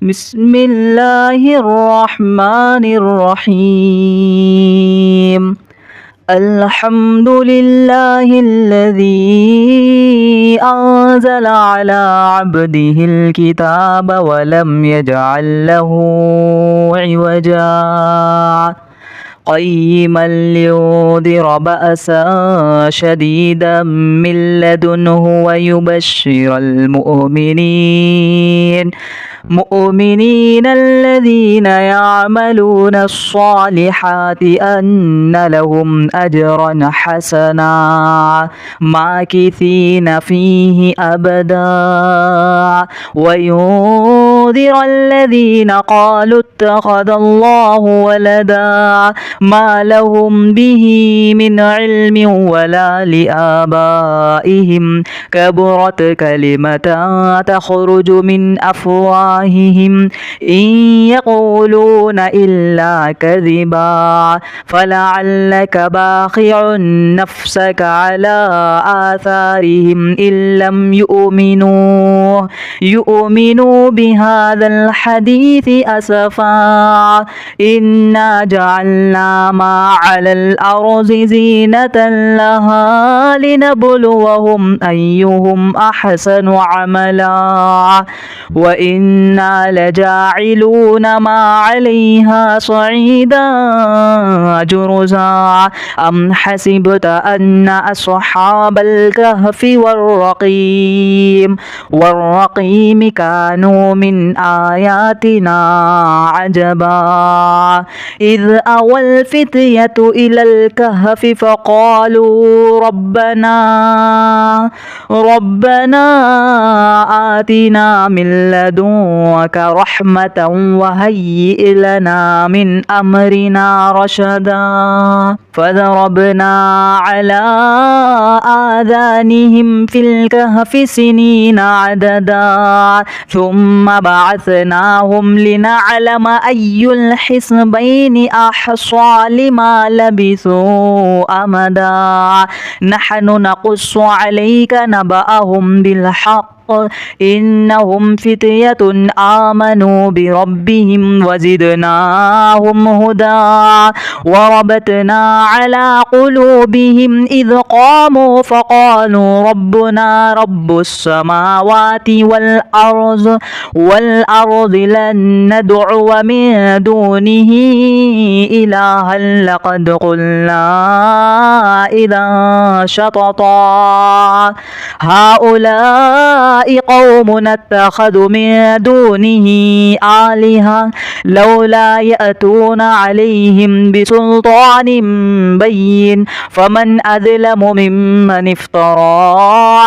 بسم الله الرحمن الرحيم. الحمد لله الذي أنزل على عبده الكتاب ولم يجعل له عوجا قيما لينذر بأسا شديدا من لدنه ويبشر المؤمنين الذين يعملون الصالحات أن لهم أجرا حسنا ماكثين فيه أبدا وينذر الذين قالوا اتخذ الله ولدا ما لهم به من علم ولا لآبائهم كبرت كلمة تخرج من أفواههم إن يقولون إلا كذبا فلعلك باخع نفسك على آثارهم إن لم يؤمنوا بهذا الحديث أسفا إنا جعلنا ما على الأرض زينة لها لنبلوهم أيهم أحسن عملا وإنا لجاعلون ما عليها صعيدا جرزا أم حسبت أن أصحاب الكهف والرقيم كانوا من آياتنا عجبا إذ أوى الفتية إلى الكهف فقالوا ربنا آتنا من لدنك رحمة وهيئ لنا من أمرنا رشدا فضربنا على آذانهم في الكهف سنين عددا ثم بعثناهم لنعلم أي الحزبين أحصى لما لبثوا أمدا نحن نقص عليك نبأهم بالحق إنهم فتية آمنوا بربهم وزدناهم هدى وربطنا على قلوبهم إذ قاموا فقالوا ربنا رب السماوات والأرض لن ندعو من دونه إلها لقد قلنا إذا شططا هؤلاء قوم اتخذوا من دونه آلهة لولا يأتون عليهم بسلطان بين فمن أظلم ممن افترى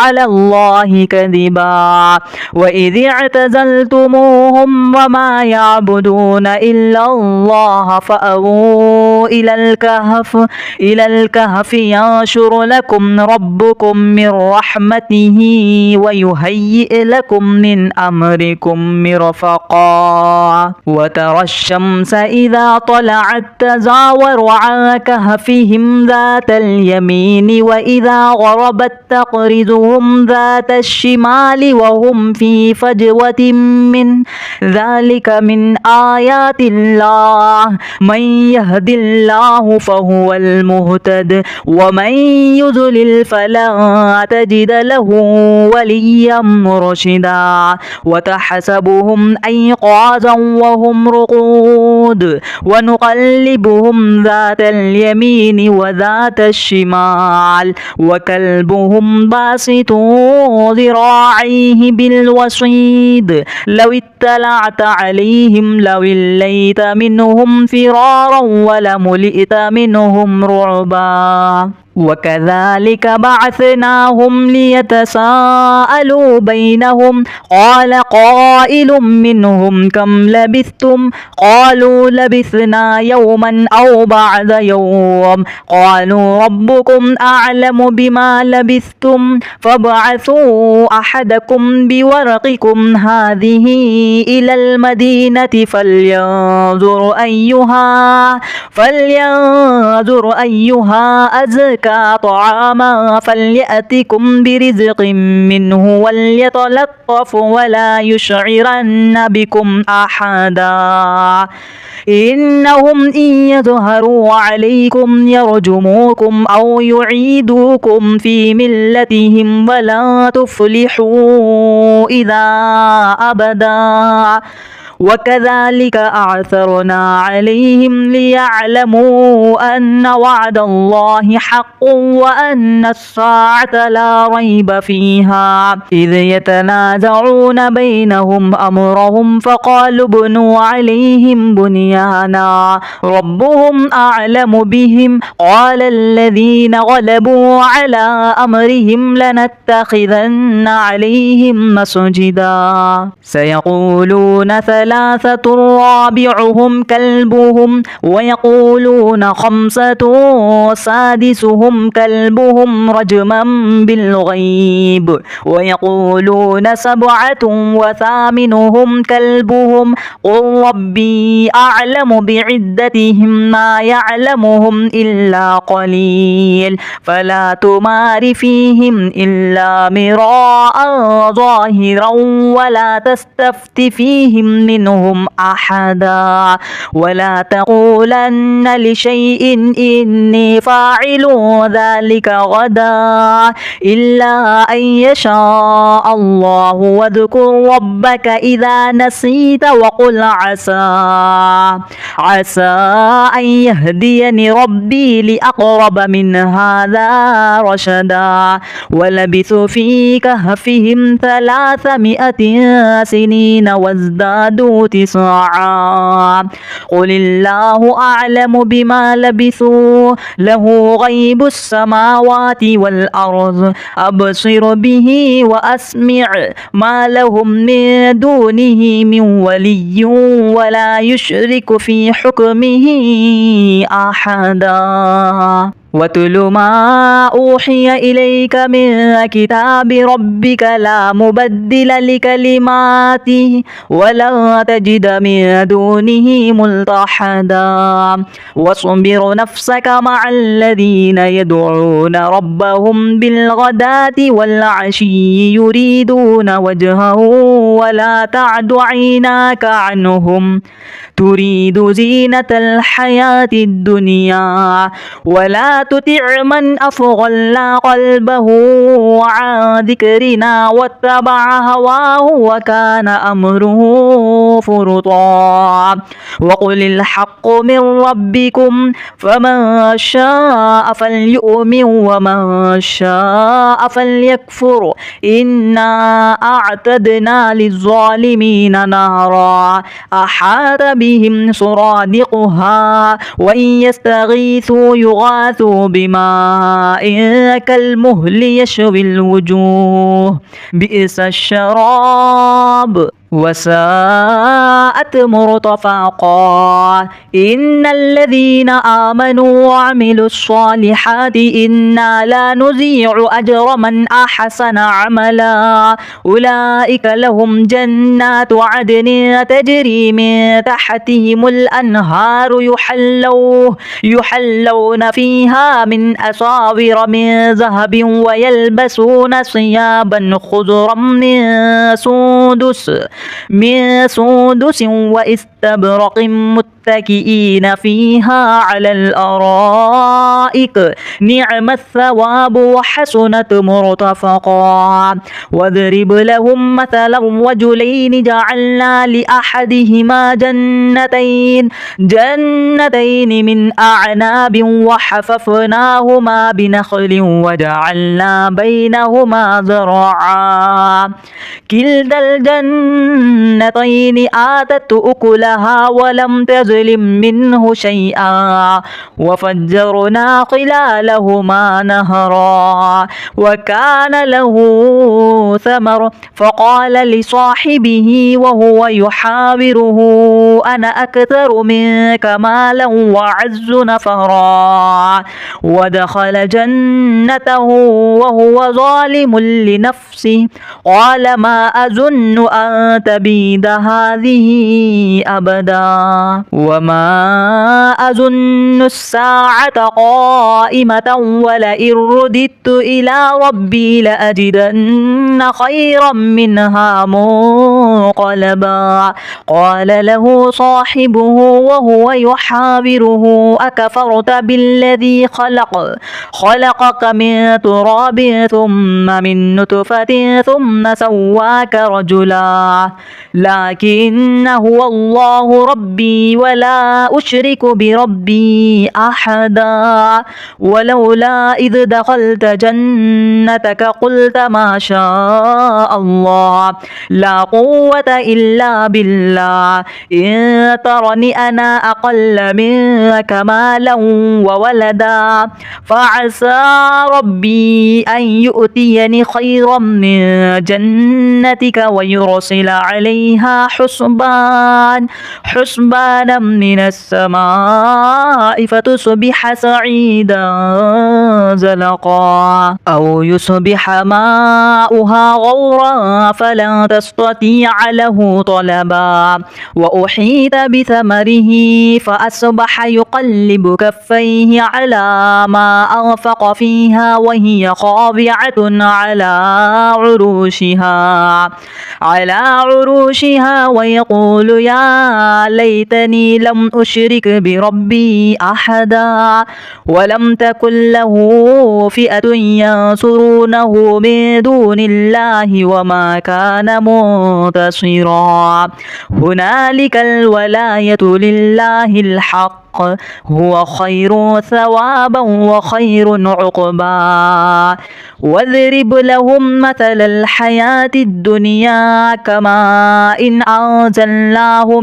على الله كذبا وإذ اعتزلتموهم وما يعبدون إلا الله فأووا إلى الكهف ينشر لكم ربكم من رحمته ويهيئ لكم من أمركم مرفقا وترى الشمس إذا طلعت تزاور عن كهفهم ذات اليمين وإذا غربت تقرضهم ذات الشمال وهم في فجوة من ذلك من آيات الله من يهد الله فهو المهتد ومن يضلل فلن تجد له وليا مرشدا وتحسبهم أيقاظا وهم رقود ونقلبهم ذات اليمين وذات الشمال وكلبهم باسط ذراعيه بالوصيد لو اطلعت عليهم لوليت منهم فرارا ولملئت منهم رعبا وكذلك بعثناهم ليتساءلوا بينهم قال قائل منهم كم لبثتم قالوا لبثنا يوما أو بعد يوم قالوا ربكم أعلم بما لبثتم فابعثوا أحدكم بورقكم هذه إلى المدينة فلينظر أيها أزكى تركا طعاما فليأتكم برزق منه وليتلطف ولا يشعرن بكم أحدا إنهم إن يظهروا عليكم يرجموكم أو يعيدوكم في ملتهم ولا تفلحوا إذا أبدا وكذلك أعثرنا عليهم ليعلموا أن وعد الله حق وأن الساعة لا ريب فيها إذ يتنازعون بينهم أمرهم فقالوا ابنوا عليهم بنيانا ربهم أعلم بهم قال الذين غلبوا على أمرهم لنتخذن عليهم مسجدا سيقولون ثلاثة رابعهم كلبهم ويقولون خمسة سادسهم كلبهم رجما بالغيب ويقولون سبعة وثامنهم كلبهم قل ربي أعلم بعدتهم ما يعلمهم إلا قليل فلا تمار فيهم إلا مراء ظاهرا ولا تستفت فيهم منهم أحدا ولا تقولن لشيء إني فاعل ذلك غدا إلا أن يشاء الله واذكر ربك إذا نسيت وقل عسى أن يهديني ربي لأقرب من هذا رشدا ولبثوا في كهفهم 300 سنين وازدادوا 9 قل الله أعلم بما لبثوا له غيب السماوات والأرض أبصر به وأسمع ما لهم من دونه من ولي ولا يشرك في حكمه أحدا واتل ما أوحي إليك من كتاب ربك لا مبدل لكلماته ولا تجد من دونه ملتحدا واصبر نفسك مع الذين يدعون ربهم بالغداة والعشي يريدون وجهه ولا تعد عيناك عنهم تريد زينة الحياة الدنيا ولا تطع من أغفلنا قلبه عن ذكرنا واتبع هواه وكان أمره فرطا وقل الحق من ربكم فمن شاء فليؤمن ومن شاء فليكفر إنا أعتدنا للظالمين نارا أحاط بهم سرادقها وإن يستغيثوا يغاثوا بماء كالمهل يشوي الوجوه بئس الشراب وساءت مرتفقا إن الذين آمنوا وعملوا الصالحات إنا لا نضيع أجر من أحسن عملا أولئك لهم جنات عدن تجري من تحتهم الأنهار يحلون فيها من أساور من ذهب ويلبسون ثيابا خضرا من سندس واستبرق متكئين فيها على الأرائك نعم الثواب وحسنت مرتفقا واضرب لهم مثلا رجلين جعلنا لأحدهما جنتين من أعناب وحففناهما بنخل وجعلنا بينهما زرعا كلتا الجنتين آتت أكلها ولم تظلم منه شيئا وفجرنا خلالهما نهرا وكان له ثمر فقال لصاحبه وهو يحاوره أنا أكثر منك مالا وأعز نفرا ودخل جنته وهو ظالم لنفسه قال ما أظن أن تبيد هذه أبدا أبدا وما أظن الساعة قائمة ولئن رددت إلى ربي لأجدن خيرا منها منقلبا قال له صاحبه وهو يحاوره أكفرت بالذي خلقك من تراب ثم من نطفة ثم سواك رجلا لكن هو الله ربي ولا أشرك بربي أحدا ولولا إذ دخلت جنتك قلت ما شاء الله لا قوة إلا بالله إن ترني أنا أقل منك مالا وولدا فعسى ربي أن يؤتيني خيرا من جنتك ويرسل عليها حسبانا من السماء فتصبح سعيدا زلقا أو يصبح ماؤها غورا فلن تستطيع له طلبا وأحيط بثمره فأصبح يقلب كفيه على ما أنفق فيها وهي خاضعة على عروشها ويقول يا ليتني لم أشرك بربي أحدا ولم تكن له فئة ينصرونه من دون الله وما كان منتصرا هنالك الولاية لله الحق هو خير ثوابا وخير عقبا واضرب لهم مثل الحياة الدنيا كماء إن أنزلناه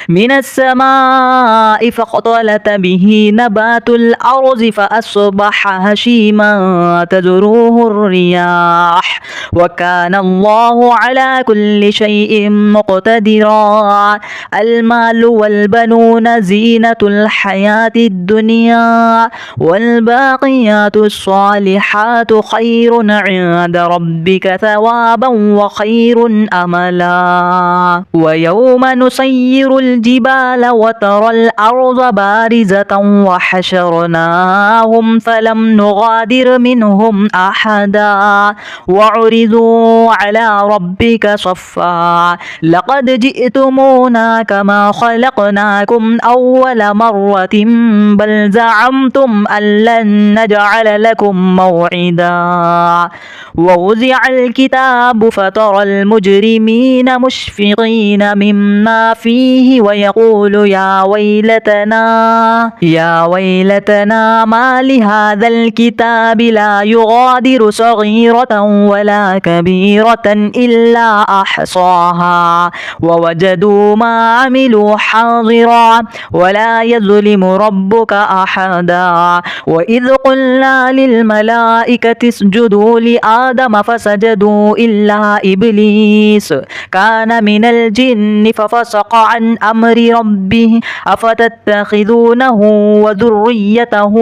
من السماء فاختلط به نبات الأرض فأصبح هشيما تذروه الرياح وكان الله على كل شيء مقتدرا المال والبنون زينة الحياة الدنيا والباقيات الصالحات خير عند ربك ثوابا وخير أملا ويوم نسير الجبال وترى الأرض بارزة وحشرناهم فلم نغادر منهم أحدا وعرضوا على ربك صفا لقد جئتمونا كما خلقناكم أول مرة بل زعمتم أن لن نجعل لكم موعدا ووزع الكتاب فترى المجرمين مشفقين مما فيه ويقول يا ويلتنا ما لهذا الكتاب لا يغادر صغيرة ولا كبيرة إلا أحصاها ووجدوا ما عملوا حاضرا ولا يظلم ربك أحدا وإذ قلنا للملائكة اسجدوا لآدم فسجدوا إلا إبليس كان من الجن ففسق عن أمر ربه أفتتخذونه وذريته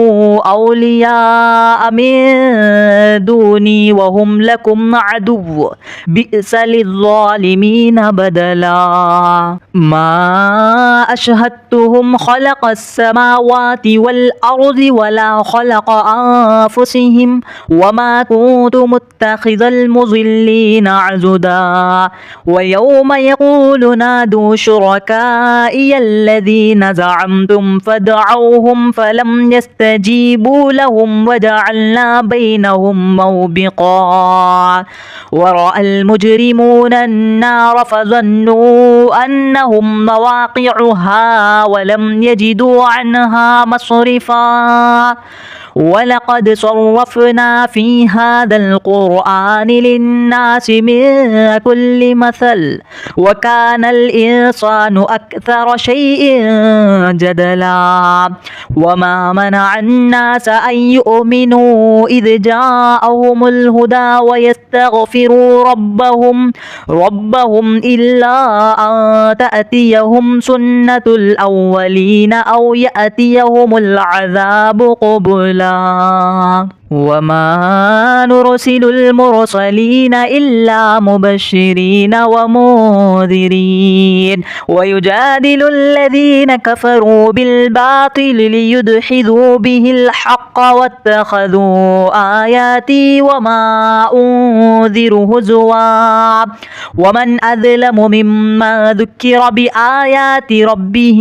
أولياء من دوني وهم لكم عدو بئس للظالمين بدلا ما أشهدتهم خلق السماوات والأرض ولا خلق أنفسهم وما كنت متخذ المضلين عضدا ويوم يقول نادوا شركائي الذين زعمتم فدعوهم فلم يستجيبوا لهم وجعلنا بينهم موبقا ورأى المجرمون النار فظنوا أنهم مواقعها ولم يجدوا عنها مصرفا ولقد صرفنا في هذا القرآن للناس من كل مثل وكان الإنسان أكثر شيء جدلا وما منع الناس أن يؤمنوا إذ جاءهم الهدى ويستغفروا ربهم إلا أن تأتيهم سنة الأولين أو يأتيهم العذاب قبلا وما نرسل المرسلين إلا مبشرين ومنذرين ويجادل الذين كفروا بالباطل ليدحضوا به الحق واتخذوا آياتي وما أنذر هزوا ومن أظلم ممن ذكر بآيات ربه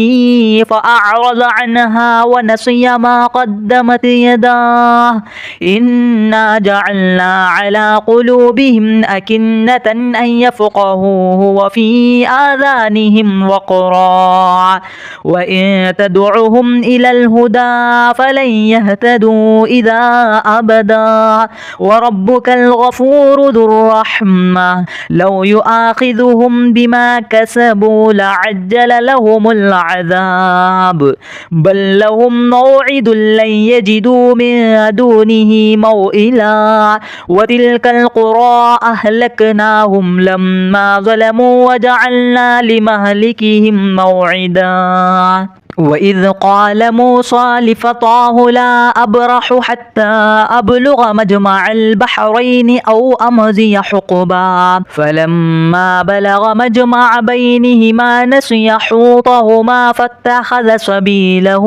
فأعرض عنها ونسي ما قدمت يداه إنا جعلنا على قلوبهم أكنة أن يفقهوه وفي آذانهم وقرا وإن تدعهم إلى الهدى فلن يهتدوا إذا أبدا وربك الغفور ذو الرحمة لو يؤاخذهم بما كسبوا لعجل لهم العذاب بل لهم موعد لن يجدوا من دونه موئلا وتلك القرى أهلكناهم لما ظلموا وجعلنا لمهلكهم موعدا وإذ قال موسى لفتاه لا أبرح حتى أبلغ مجمع البحرين أو أمضي حقبا فلما بلغ مجمع بينهما نسي حوطهما فاتخذ سبيله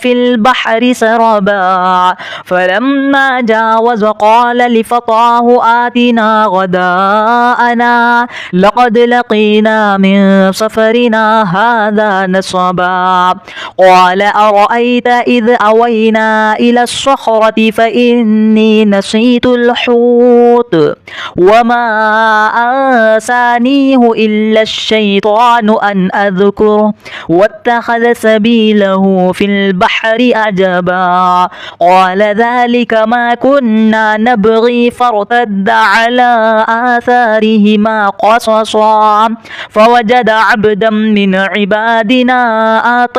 في البحر سربا فلما جاوز قال لفتاه آتنا غداءنا لقد لقينا من سفرنا هذا نصبا قال أرأيت إذ أوينا إلى الصخرة فإني نسيت الحوت وما أنسانيه إلا الشيطان أن أذكره واتخذ سبيله في البحر عجبا قال ذلك ما كنا نبغي فارتد على آثارهما قصصا فوجد عبدا من عبادنا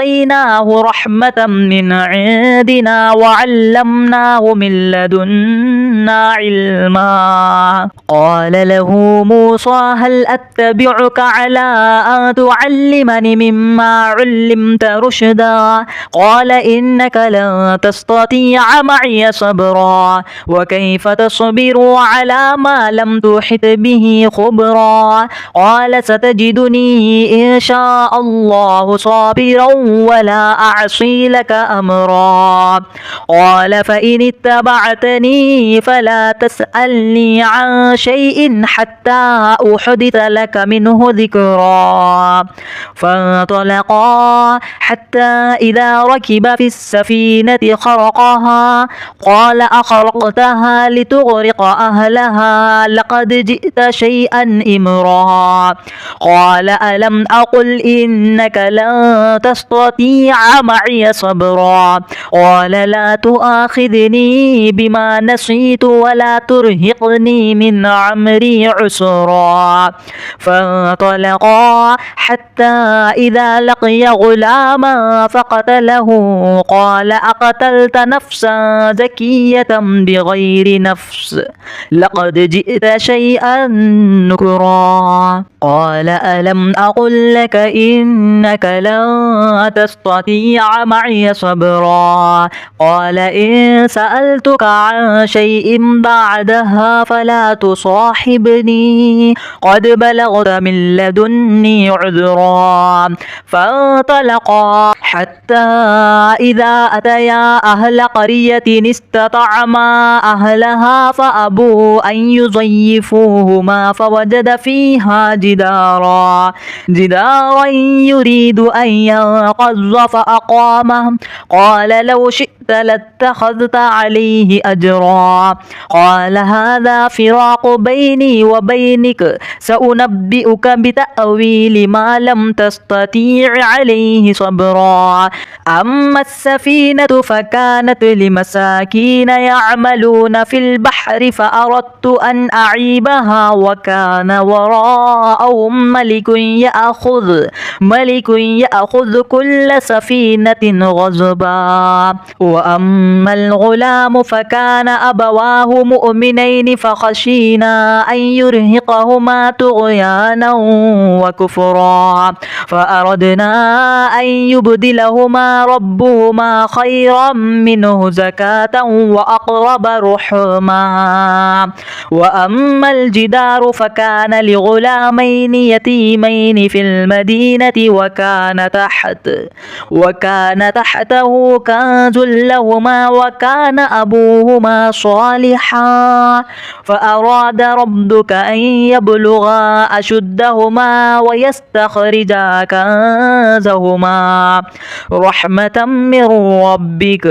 آتيناه رحمة من عندنا وعلمناه من لدنا علما قال له موسى هل أتبعك على أن تعلمني مما علمت رشدا قال إنك لن تستطيع معي صبرا وكيف تصبر على ما لم تحط به خبرا قال ستجدني إن شاء الله صابرا ولا أعصي لك أمرا قال فإن اتبعتني فلا تسألني عن شيء حتى أحدث لك منه ذكرا فانطلقا حتى إذا ركب في السفينة خرقها قال أخرقتها لتغرق أهلها لقد جئت شيئا إمرا قال ألم أقل إنك لن تستطيع معي صبرا قال لا تؤاخذني بما نسيت ولا ترهقني من عمري عسرا فانطلقا حتى إذا لقي غلاما فقتله قال أقتلت نفسا زكية بغير نفس لقد جئت شيئا نكرا قال ألم أقل لك إنك لن تستطيع معي صبرا قال إن سألتك عن شيء بعدها فلا تصاحبني قد بلغت من لدني عذرا فانطلقا حتى إذا أتيا أهل قرية استطعما أهلها فأبوا أن يضيفوهما فوجد فيها جدارا يريد أن ينقض فأقامه قال لو شئت لاتخذت عليه أجرا قال هذا فراق بيني وبينك سأنبئك بتأويل ما لم تستطيع عليه صبرا أما السفينة فكانت لمساكين يعملون في البحر فأردت أن أعيبها وكان وراءهم ملك يأخذ كل سفينة غصبا وأما الغلام فكان أبواه مؤمنين فخشينا أن يرهقهما طغيانا وكفرا فأردنا أن يبدلهما ربهما خيرا منه زكاة وأقرب رحما. وأما الجدار فكان لغلامين يتيمين في المدينة وكان تحته كنز لهما وكان أبوهما صالحا فأراد ربك أن يبلغا أشدهما ويستخرجا كنزهما رحمة من ربك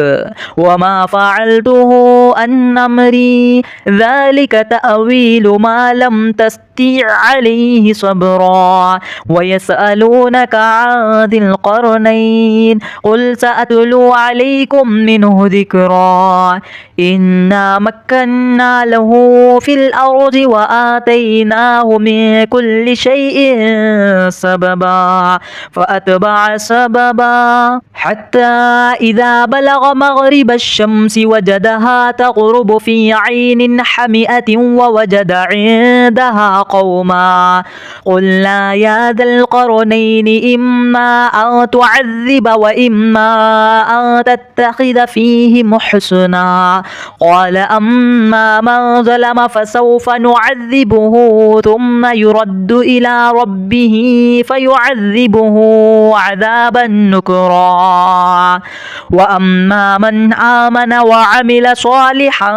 وما فعلته عن أمري ذلك تأويل ما لم تستطع عليه صبرا. ويسألونك عن ذي القرنين قل سأتلو عليكم منه ذكرا إنا مكنا له في الأرض وآتيناه من كل شيء سببا فأتبع سببا حتى إذا بلغ مغرب الشمس وجدها تغرب في عين حمئة ووجد عندها قوما قلنا يا ذا القرنين إما أن تعذب وإما أن تتخذ فيهم حسنا قال أما من ظلم فسوف نعذبه ثم يرد إلى ربه فيعذبه عذابا نكرا وأما من آمن وعمل صالحا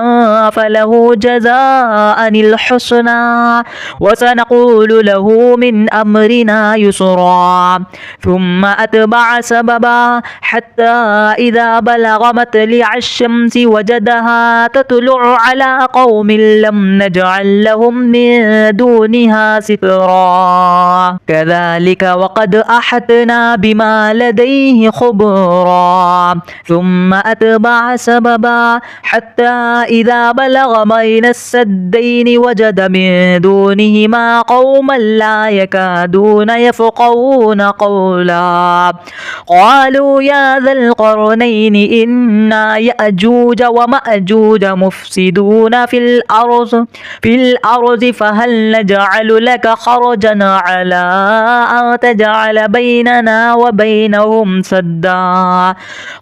فله جزاء الحسنى وسنقول له من أمرنا يسرا ثم أتبع سببا حتى إذا بلغ مطلع الشمس وجدها تطلع على قوم لم نجعل لهم من دونها سترا كذلك وقد أحطنا بما لديه خبرا ثم أتبع سببا حتى إذا بلغ بين السدين وجد من دونهما قوما لا يكادون يفقهون قولا قالوا يا ذا القرنين إنا يأجوج ومأجوج مفسدون في الأرض فهل نجعل لك خرجا على أن تجعل بيننا وبينهم سدا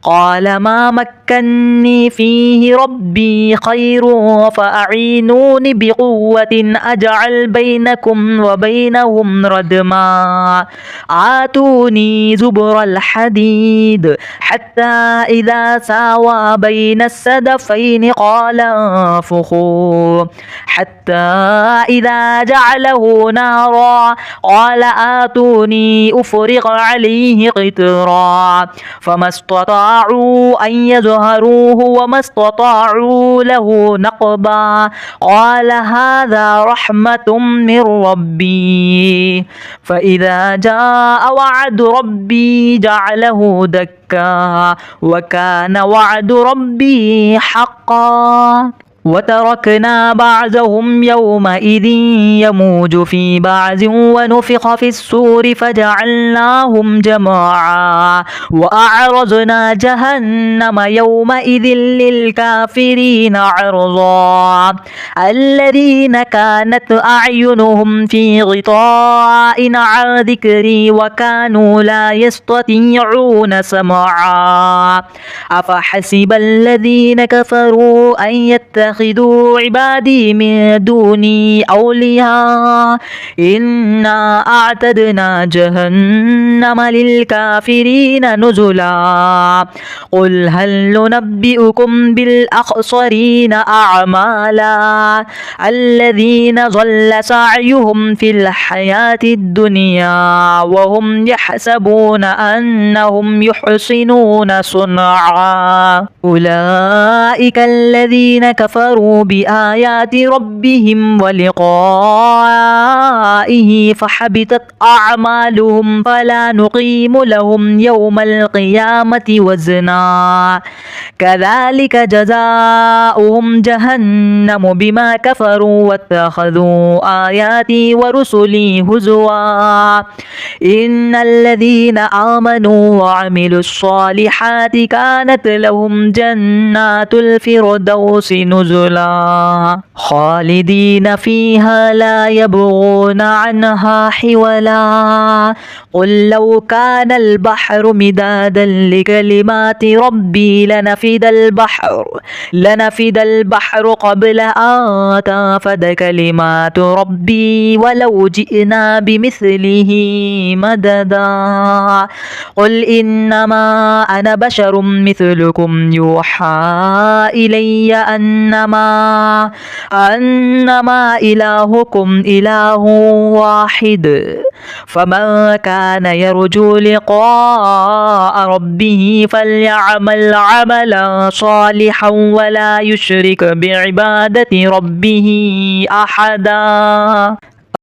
قال ما مكني فيه ربي خير فأعينوني بقوة أجعل بينكم وبينهم ردما آتوني زبر الحديد حتى إذا ساوى بين السدفين قال انفخوا حتى إذا جعله نارا قال آتوني أفرغ عليه قطرا فما استطاعوا أن يظهروه وما استطاعوا له نقبا قال هذا رحمة من ربي فإذا جاء وعد ربي جعله دكا وكان وعد ربي حقا وتركنا بعضهم يومئذ يموج في بعض ونفخ في الصور فجعلناهم جماعا وأعرضنا جهنم يومئذ للكافرين عرضا الذين كانت أعينهم في غطاء عن ذكري وكانوا لا يستطيعون سمعا أفحسب الذين كفروا أن يتخذوا عبادي من دوني أولياء إنا أعتدنا جهنم للكافرين نزلا قل هل ننبئكم بالأخسرين أعمالا الذين ضل سعيهم في الحياة الدنيا وهم يحسبون أنهم يحسنون صنعا أولئك الذين كفروا كفروا بآيات ربهم ولقائه فحبطت أعمالهم فلا نقيم لهم يوم القيامة وزنا كذلك جزاؤهم جهنم بما كفروا واتخذوا آياتي ورسلي هزوا إن الذين آمنوا وعملوا الصالحات كانت لهم جنات الفردوس نزلا خالدين فيها لا يبغون عنها حولا قل لو كان البحر مدادا لكلمات ربي لنفد البحر قبل أن تنفد كلمات ربي ولو جئنا بمثله مددا قل إنما أنا بشر مثلكم يوحى إلي أنما إلهكم إله واحد فمن كان يرجو لقاء ربه فليعمل عملا صالحا ولا يشرك بعبادة ربه أحدا